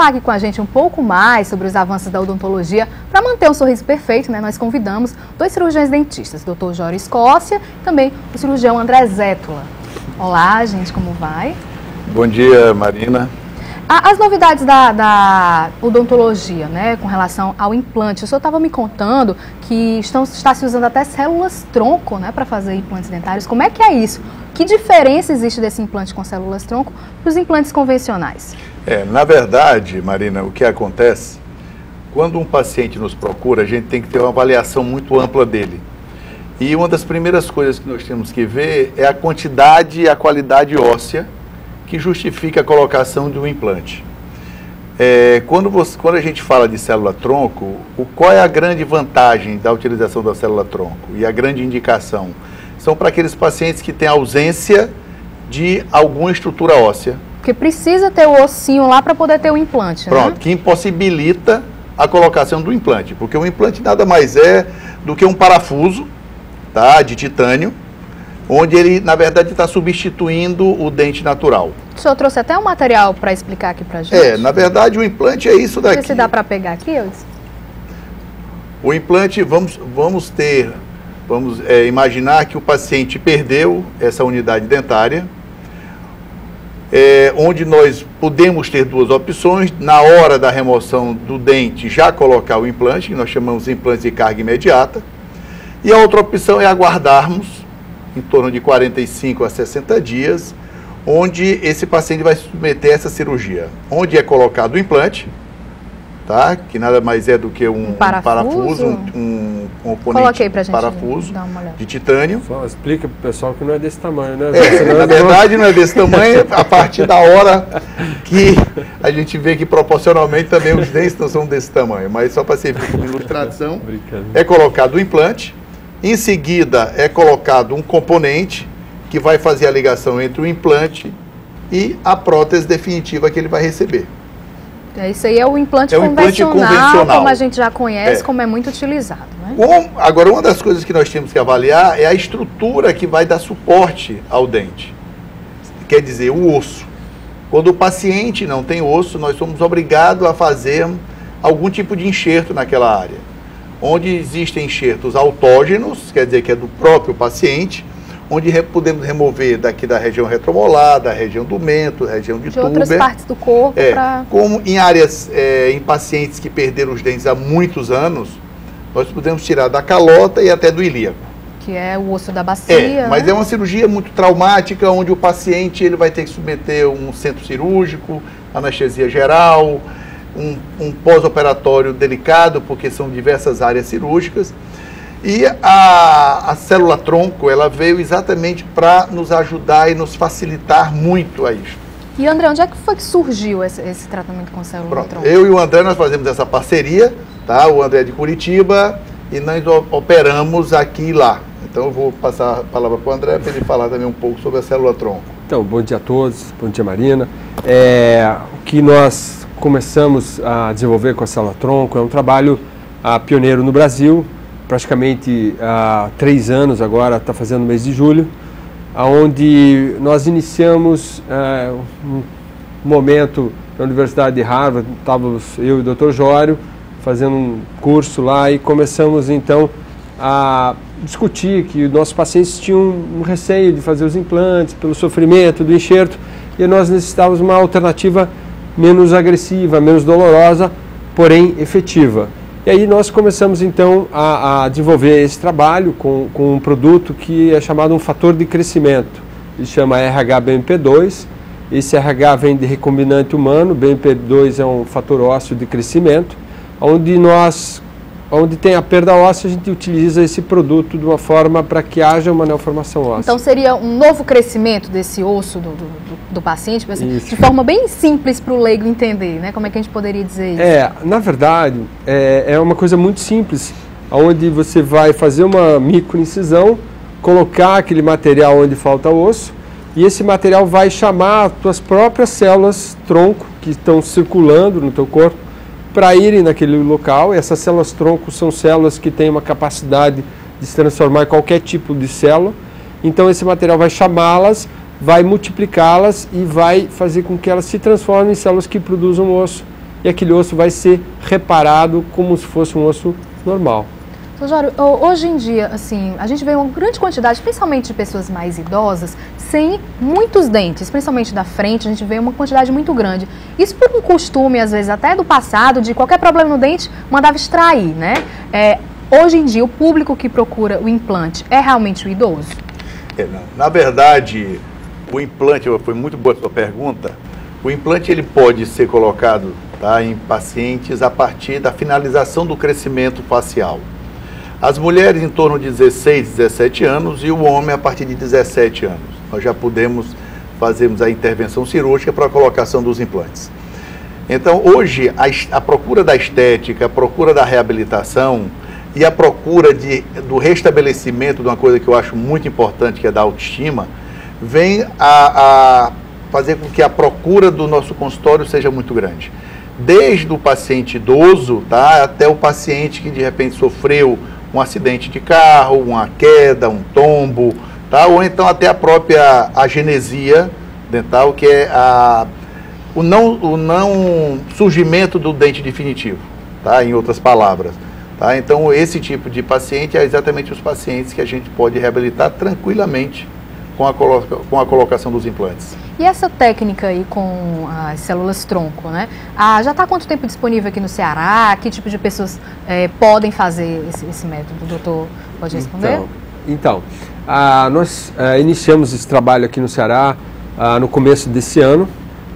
falar aqui com a gente um pouco mais sobre os avanços da odontologia para manter um sorriso perfeito, né, nós convidamos dois cirurgiões dentistas, o Dr. Jório Escócia e também o cirurgião André Zétula. Olá, gente, como vai? Bom dia, Marina. As novidades da odontologia, né, com relação ao implante. O senhor estava me contando que está se usando até células-tronco, né, para fazer implantes dentários. Como é que é isso? Que diferença existe desse implante com células-tronco para os implantes convencionais? Na verdade, Marina, o que acontece, quando um paciente nos procura, a gente tem que ter uma avaliação muito ampla dele. E uma das primeiras coisas que nós temos que ver é a quantidade e a qualidade óssea que justifica a colocação de um implante. Quando a gente fala de célula-tronco, qual é a grande vantagem da utilização da célula-tronco e a grande indicação? São para aqueles pacientes que têm ausência de alguma estrutura óssea. Porque precisa ter o ossinho lá para poder ter o implante, Pronto, né? Que impossibilita a colocação do implante, porque o implante nada mais é do que um parafuso, tá, de titânio, onde ele, na verdade, está substituindo o dente natural. O senhor trouxe até um material para explicar aqui para a gente? Na verdade, o implante é isso daqui. Deixa eu ver se dá para pegar aqui, Eudes. O implante, vamos imaginar que o paciente perdeu essa unidade dentária, onde nós podemos ter duas opções. Na hora da remoção do dente, já colocar o implante, que nós chamamos de implante de carga imediata, e a outra opção é aguardarmos em torno de 45 a 60 dias, onde esse paciente vai se submeter a essa cirurgia, onde é colocado o implante, tá? Que nada mais é do que um parafuso, um componente parafuso de titânio. Só explica para o pessoal que não é desse tamanho, né? Na verdade não é desse tamanho, a partir da hora que a gente vê que proporcionalmente também os dentes não são desse tamanho, mas só para servir como ilustração, é colocado o implante. Em seguida, é colocado um componente que vai fazer a ligação entre o implante e a prótese definitiva que ele vai receber. Isso aí é o implante convencional, como a gente já conhece, como é muito utilizado, né? Agora, uma das coisas que nós temos que avaliar é a estrutura que vai dar suporte ao dente. Quer dizer, o osso. Quando o paciente não tem osso, nós somos obrigados a fazer algum tipo de enxerto naquela área. Onde existem enxertos autógenos, quer dizer que é do próprio paciente, onde podemos remover daqui da região retromolar, da região do mento, da região de túber. Outras partes do corpo. Como em áreas, em pacientes que perderam os dentes há muitos anos, nós podemos tirar da calota e até do ilíaco. Que é o osso da bacia. Mas é uma cirurgia muito traumática, onde o paciente ele vai ter que submeter um centro cirúrgico, anestesia geral, um pós-operatório delicado, porque são diversas áreas cirúrgicas. E a célula-tronco, ela veio exatamente para nos ajudar e nos facilitar muito a isso. E André, onde é que foi que surgiu esse tratamento com célula-tronco? Eu e o André, nós fazemos essa parceria, tá? O André é de Curitiba e nós operamos aqui e lá. Então eu vou passar a palavra para o André para ele falar também um pouco sobre a célula-tronco. Então, bom dia a todos, bom dia Marina. O que nós começamos a desenvolver com a célula-tronco é um trabalho pioneiro no Brasil, praticamente há 3 anos agora, está fazendo no mês de julho, onde nós iniciamos um momento na Universidade de Harvard, estávamos eu e o Dr. Jório fazendo um curso lá e começamos então a discutir que nossos pacientes tinham um receio de fazer os implantes pelo sofrimento do enxerto e nós necessitávamos uma alternativa menos agressiva, menos dolorosa, porém efetiva. E aí nós começamos então a desenvolver esse trabalho com um produto que é chamado um fator de crescimento. Ele chama RH-BMP2. Esse RH vem de recombinante humano, BMP2 é um fator ósseo de crescimento, onde tem a perda óssea, a gente utiliza esse produto de uma forma para que haja uma neoformação óssea. Então seria um novo crescimento desse osso do paciente, assim, de forma bem simples para o leigo entender, né? Como é que a gente poderia dizer isso? Na verdade, é uma coisa muito simples, onde você vai fazer uma microincisão, colocar aquele material onde falta osso, e esse material vai chamar as tuas próprias células tronco, que estão circulando no teu corpo, para irem naquele local. Essas células tronco são células que têm uma capacidade de se transformar em qualquer tipo de célula. Então esse material vai chamá-las, vai multiplicá-las e vai fazer com que elas se transformem em células que produzam osso. e aquele osso vai ser reparado como se fosse um osso normal. Sr. Jório, hoje em dia, assim, a gente vê uma grande quantidade, principalmente de pessoas mais idosas, sem muitos dentes, principalmente da frente, a gente vê uma quantidade muito grande. Isso por um costume, às vezes, até do passado, de qualquer problema no dente, mandava extrair, né? Hoje em dia, o público que procura o implante é realmente o idoso? Na verdade, o implante, foi muito boa a sua pergunta, o implante ele pode ser colocado, tá, em pacientes a partir da finalização do crescimento facial. As mulheres em torno de 16, 17 anos e o homem a partir de 17 anos. Nós já fazemos a intervenção cirúrgica para a colocação dos implantes. Então, hoje, a procura da estética, a procura da reabilitação e a procura do restabelecimento de uma coisa que eu acho muito importante, que é da autoestima, vem a fazer com que a procura do nosso consultório seja muito grande. Desde o paciente idoso, tá, até o paciente que de repente sofreu um acidente de carro, uma queda, um tombo, tá? Ou então até a própria agenesia dental, que é o não surgimento do dente definitivo, tá? Em outras palavras. Tá? Então, esse tipo de paciente é exatamente os pacientes que a gente pode reabilitar tranquilamente com a colocação dos implantes. E essa técnica aí com as células tronco, né? Já está há quanto tempo disponível aqui no Ceará? Que tipo de pessoas podem fazer esse método? O doutor pode responder? Então nós iniciamos esse trabalho aqui no Ceará no começo desse ano,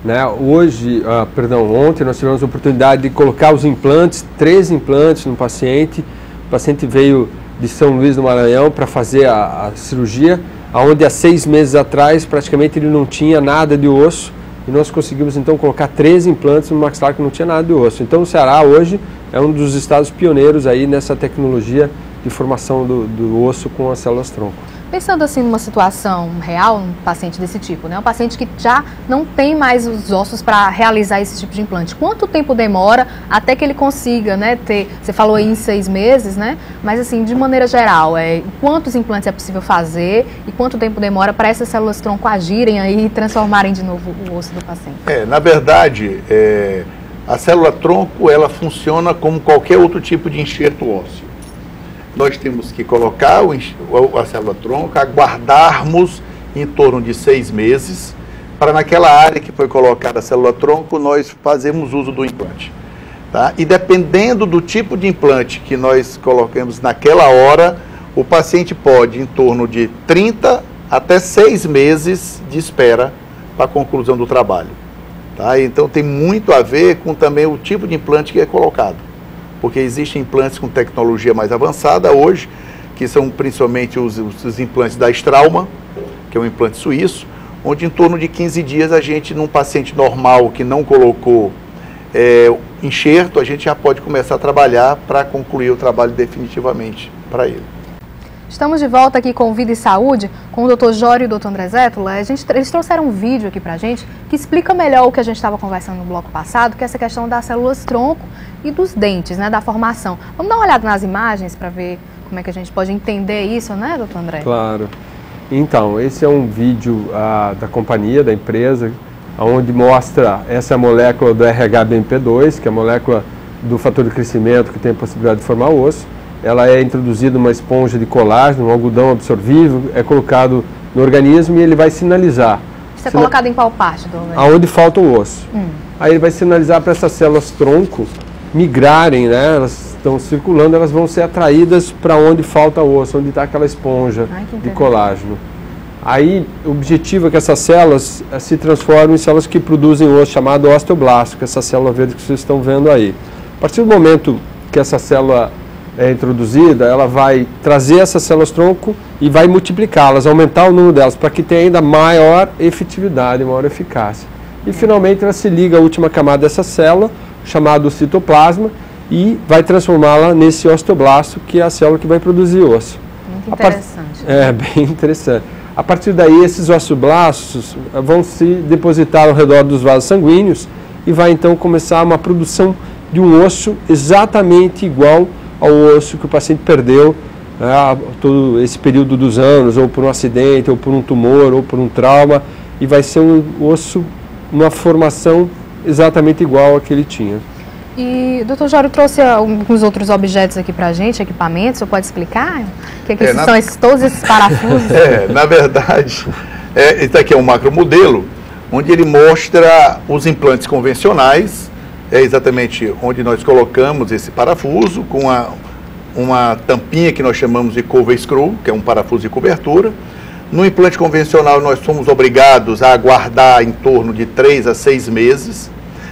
né? Ontem nós tivemos a oportunidade de colocar os implantes, 3 implantes no paciente. O paciente veio de São Luís do Maranhão para fazer a cirurgia, onde há 6 meses atrás praticamente ele não tinha nada de osso, e nós conseguimos então colocar 3 implantes no maxilar que não tinha nada de osso. Então o Ceará hoje é um dos estados pioneiros aí nessa tecnologia de formação do osso com as células tronco. Pensando assim numa situação real, um paciente desse tipo, né? Um paciente que já não tem mais os ossos para realizar esse tipo de implante. Quanto tempo demora até que ele consiga, né, ter, você falou aí em 6 meses, né? Mas assim, de maneira geral, quantos implantes é possível fazer e quanto tempo demora para essas células tronco agirem aí e transformarem de novo o osso do paciente? Na verdade, a célula tronco, ela funciona como qualquer outro tipo de enxerto ósseo. Nós temos que colocar a célula tronco, aguardarmos em torno de 6 meses, para naquela área que foi colocada a célula tronco, nós fazemos uso do implante. Tá? E dependendo do tipo de implante que nós colocamos naquela hora, o paciente pode, em torno de 30 até 6 meses de espera para a conclusão do trabalho. Tá? Então tem muito a ver com também o tipo de implante que é colocado. Porque existem implantes com tecnologia mais avançada hoje, que são principalmente os implantes da Straumann, que é um implante suíço, onde em torno de 15 dias a gente, num paciente normal que não colocou enxerto, a gente já pode começar a trabalhar para concluir o trabalho definitivamente para ele. Estamos de volta aqui com Vida e Saúde, com o Dr. Jório e o Dr. André Zétula. Eles trouxeram um vídeo aqui pra gente que explica melhor o que a gente estava conversando no bloco passado, que é essa questão das células tronco e dos dentes, né, da formação. Vamos dar uma olhada nas imagens para ver como é que a gente pode entender isso, né, Dr. André? Claro. Então, esse é um vídeo da companhia, da empresa, onde mostra essa molécula do RHBMP2, que é a molécula do fator de crescimento que tem a possibilidade de formar o osso. Ela é introduzida uma esponja de colágeno, um algodão absorvível, é colocado no organismo e ele vai sinalizar. Isso é colocado em qual parte do organismo? Aonde falta o osso. Aí ele vai sinalizar para essas células tronco migrarem, né? Elas estão circulando, elas vão ser atraídas para onde falta o osso, onde está aquela esponja de colágeno. Aí o objetivo é que essas células se transformem em células que produzem osso, chamado osteoblasto, que é essa célula verde que vocês estão vendo aí. A partir do momento que essa célula é introduzida, ela vai trazer essas células tronco e vai multiplicá-las, aumentar o número delas, para que tenha ainda maior efetividade, maior eficácia. E finalmente ela se liga à última camada dessa célula, chamado citoplasma, e vai transformá-la nesse osteoblasto, que é a célula que vai produzir osso. Muito interessante. É, bem interessante. A partir daí, esses osteoblastos vão se depositar ao redor dos vasos sanguíneos e vai então começar uma produção de um osso exatamente igual ao osso que o paciente perdeu todo esse período dos anos, ou por um acidente, ou por um tumor, ou por um trauma, e vai ser um osso, uma formação exatamente igual a que ele tinha. E o doutor Jório trouxe alguns outros objetos aqui para a gente, equipamentos, você pode explicar? O que são todos esses parafusos? Na verdade, esse aqui é um macromodelo, onde ele mostra os implantes convencionais, é exatamente onde nós colocamos esse parafuso, com uma tampinha que nós chamamos de cover screw, que é um parafuso de cobertura. No implante convencional, nós somos obrigados a aguardar em torno de 3 a 6 meses,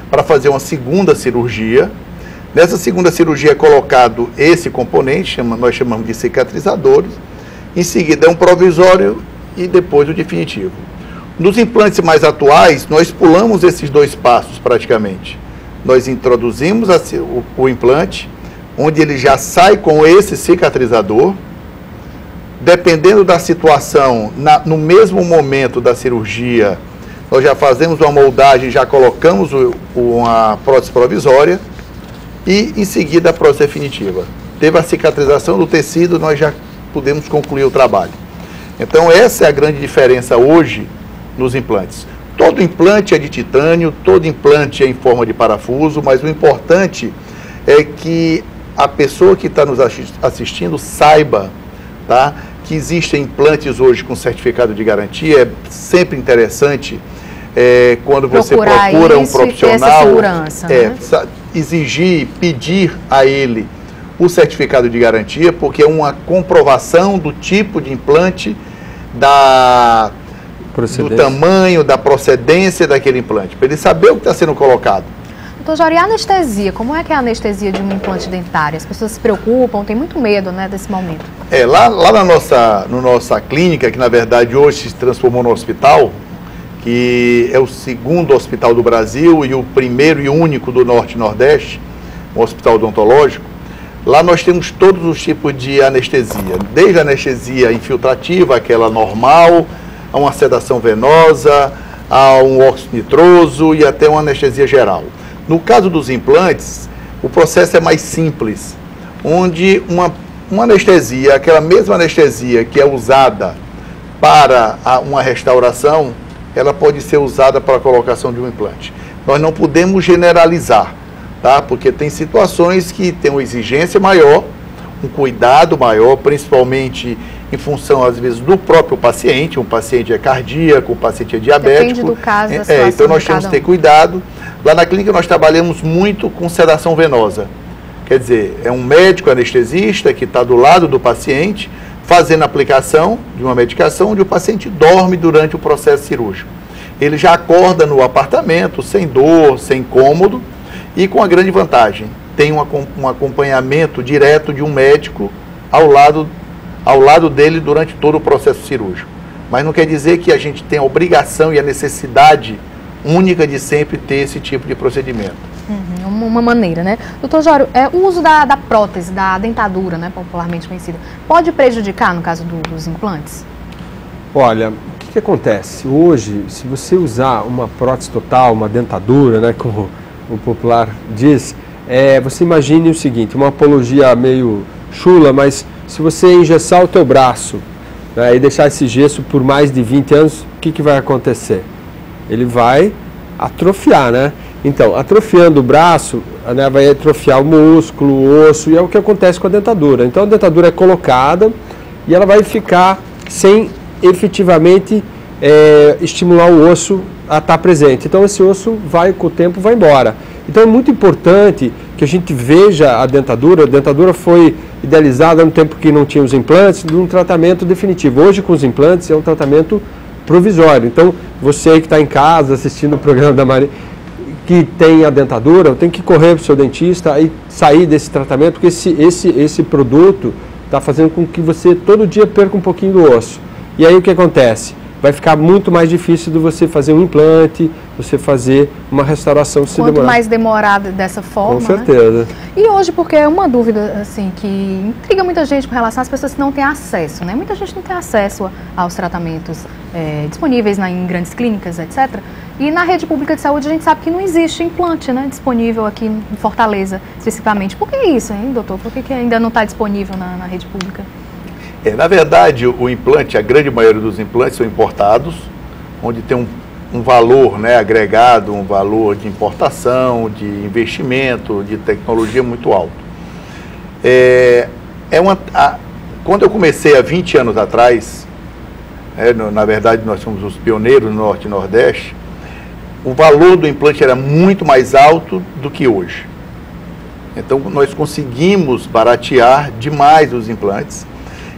para fazer uma segunda cirurgia. Nessa segunda cirurgia é colocado esse componente, nós chamamos de cicatrizadores. Em seguida é um provisório e depois o definitivo. Nos implantes mais atuais, nós pulamos esses 2 passos praticamente. Nós introduzimos o implante, onde ele já sai com esse cicatrizador. Dependendo da situação, no mesmo momento da cirurgia, nós já fazemos uma moldagem, já colocamos uma prótese provisória e, em seguida, a prótese definitiva. Teve a cicatrização do tecido, nós já podemos concluir o trabalho. Então, essa é a grande diferença hoje nos implantes. Todo implante é de titânio, todo implante é em forma de parafuso, mas o importante é que a pessoa que está nos assistindo saiba, tá, que existem implantes hoje com certificado de garantia. É sempre interessante quando você procura um profissional, exigir, pedir a ele o certificado de garantia, porque é uma comprovação do tipo de implante, do tamanho, da procedência daquele implante, para ele saber o que está sendo colocado. Doutor Jório, e a anestesia? Como é que é a anestesia de um implante dentário? As pessoas se preocupam, têm muito medo, né, desse momento. Lá na nossa clínica, que na verdade hoje se transformou no hospital, que é o 2º hospital do Brasil e o primeiro e único do Norte e Nordeste, um hospital odontológico, lá nós temos todos os tipos de anestesia, desde a anestesia infiltrativa, aquela normal, a uma sedação venosa, a um óxido nitroso e até uma anestesia geral. No caso dos implantes, o processo é mais simples, onde uma anestesia, aquela mesma anestesia que é usada para uma restauração, ela pode ser usada para a colocação de um implante. Nós não podemos generalizar, tá? Porque tem situações que tem uma exigência maior, um cuidado maior, principalmente em função, às vezes, do próprio paciente. Um paciente é cardíaco, um paciente é diabético. Depende do caso, da situação então nós temos que ter cuidado. Lá na clínica nós trabalhamos muito com sedação venosa. Quer dizer, é um médico anestesista que está do lado do paciente, fazendo a aplicação de uma medicação onde o paciente dorme durante o processo cirúrgico. Ele já acorda no apartamento, sem dor, sem incômodo, e com a grande vantagem, tem um acompanhamento direto de um médico ao lado dele durante todo o processo cirúrgico. Mas não quer dizer que a gente tem a obrigação e a necessidade única de sempre ter esse tipo de procedimento. Uma maneira, né? Doutor Jório, o uso da prótese, da dentadura, né, popularmente conhecida, pode prejudicar no caso dos implantes? Olha, o que acontece? Hoje, se você usar uma prótese total, uma dentadura, né, como o popular diz, você imagine o seguinte, uma apologia meio chula, mas se você engessar o teu braço, né, e deixar esse gesso por mais de 20 anos, o que vai acontecer? Ele vai atrofiar, né? Então, atrofiando o braço, né, vai atrofiar o músculo, o osso, e é o que acontece com a dentadura. Então, a dentadura é colocada e ela vai ficar sem efetivamente estimular o osso a estar presente. Então, esse osso com o tempo vai embora. Então, é muito importante que a gente veja a dentadura. A dentadura foi idealizada no tempo que não tinha os implantes, de um tratamento definitivo. Hoje, com os implantes, é um tratamento provisório. Então, você que está em casa assistindo o programa da Maria, que tem a dentadura, tem que correr para o seu dentista e sair desse tratamento, porque esse produto está fazendo com que você todo dia perca um pouquinho do osso. E aí o que acontece? Vai ficar muito mais difícil de você fazer um implante, você fazer uma restauração se demorar. Quanto mais demorado dessa forma, com certeza. Né? E hoje, porque é uma dúvida assim, que intriga muita gente com relação às pessoas que não têm acesso, né? Muita gente não tem acesso aos tratamentos disponíveis em grandes clínicas, etc. E na rede pública de saúde a gente sabe que não existe implante, né, disponível aqui em Fortaleza, especificamente. Por que isso, hein, doutor? Por que ainda não está disponível na rede pública? Na verdade, o implante, a grande maioria dos implantes são importados, onde tem um valor, né, agregado, um valor de importação, de investimento, de tecnologia muito alto. Quando eu comecei há 20 anos atrás, na verdade nós somos os pioneiros no Norte e Nordeste, o valor do implante era muito mais alto do que hoje. Então nós conseguimos baratear demais os implantes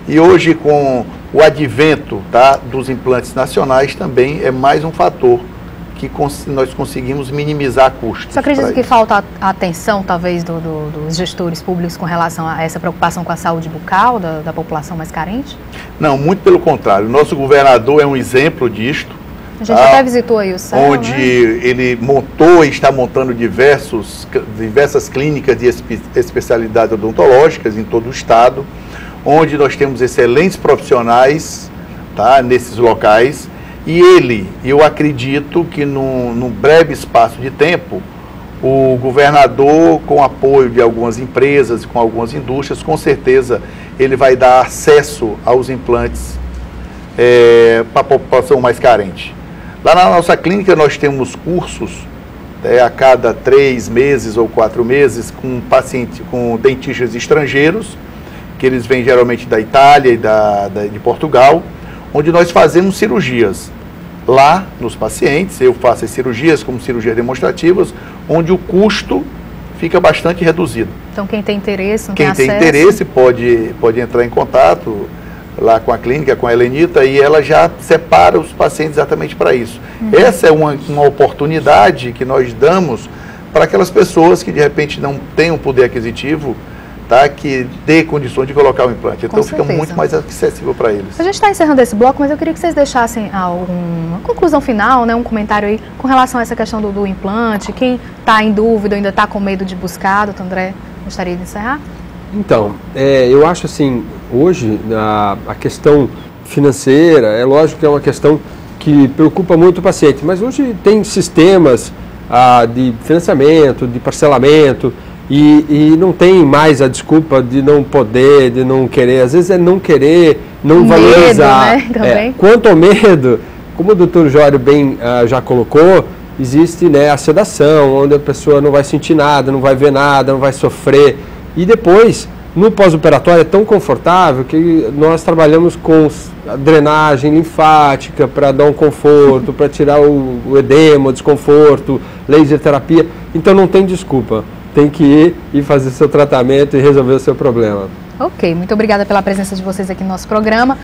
e hoje com o advento, tá, dos implantes nacionais também é mais um fator que nós conseguimos minimizar custos. Você acredita que falta a atenção, talvez, dos gestores públicos com relação a essa preocupação com a saúde bucal da população mais carente? Não, muito pelo contrário. O nosso governador é um exemplo disto. A gente até visitou aí o céu, onde ele montou e está montando diversas clínicas de especialidades odontológicas em todo o estado, onde nós temos excelentes profissionais, tá, nesses locais. E eu acredito que num breve espaço de tempo, o governador, com apoio de algumas empresas, com algumas indústrias, com certeza ele vai dar acesso aos implantes para a população mais carente. Lá na nossa clínica nós temos cursos a cada 3 meses ou 4 meses com dentistas estrangeiros, que eles vêm geralmente da Itália e de Portugal, onde nós fazemos cirurgias lá nos pacientes. Eu faço as cirurgias como cirurgias demonstrativas, onde o custo fica bastante reduzido. Então quem tem interesse, quem tem interesse pode entrar em contato lá com a clínica, com a Helenita, e ela já separa os pacientes exatamente para isso. Essa é uma oportunidade que nós damos para aquelas pessoas que de repente não têm um poder aquisitivo, tá, que dê condições de colocar o implante. Então fica muito mais acessível para eles. A gente está encerrando esse bloco, mas eu queria que vocês deixassem uma conclusão final, né, um comentário aí com relação a essa questão do implante. Quem está em dúvida, ainda está com medo de buscar, doutor André, gostaria de encerrar? Então, eu acho assim, hoje a questão financeira, é lógico que é uma questão que preocupa muito o paciente, mas hoje tem sistemas de financiamento, de parcelamento, e não tem mais a desculpa de não poder, de não querer. Às vezes é não querer, não valorizar. Medo, né? Também. Quanto ao medo, como o doutor Jório bem já colocou, existe, né, a sedação, onde a pessoa não vai sentir nada, não vai ver nada, não vai sofrer. E depois, no pós-operatório, é tão confortável que nós trabalhamos com a drenagem linfática para dar um conforto, para tirar o edema, o desconforto, laser terapia. Então não tem desculpa. Tem que ir e fazer seu tratamento e resolver o seu problema. Ok, muito obrigada pela presença de vocês aqui no nosso programa.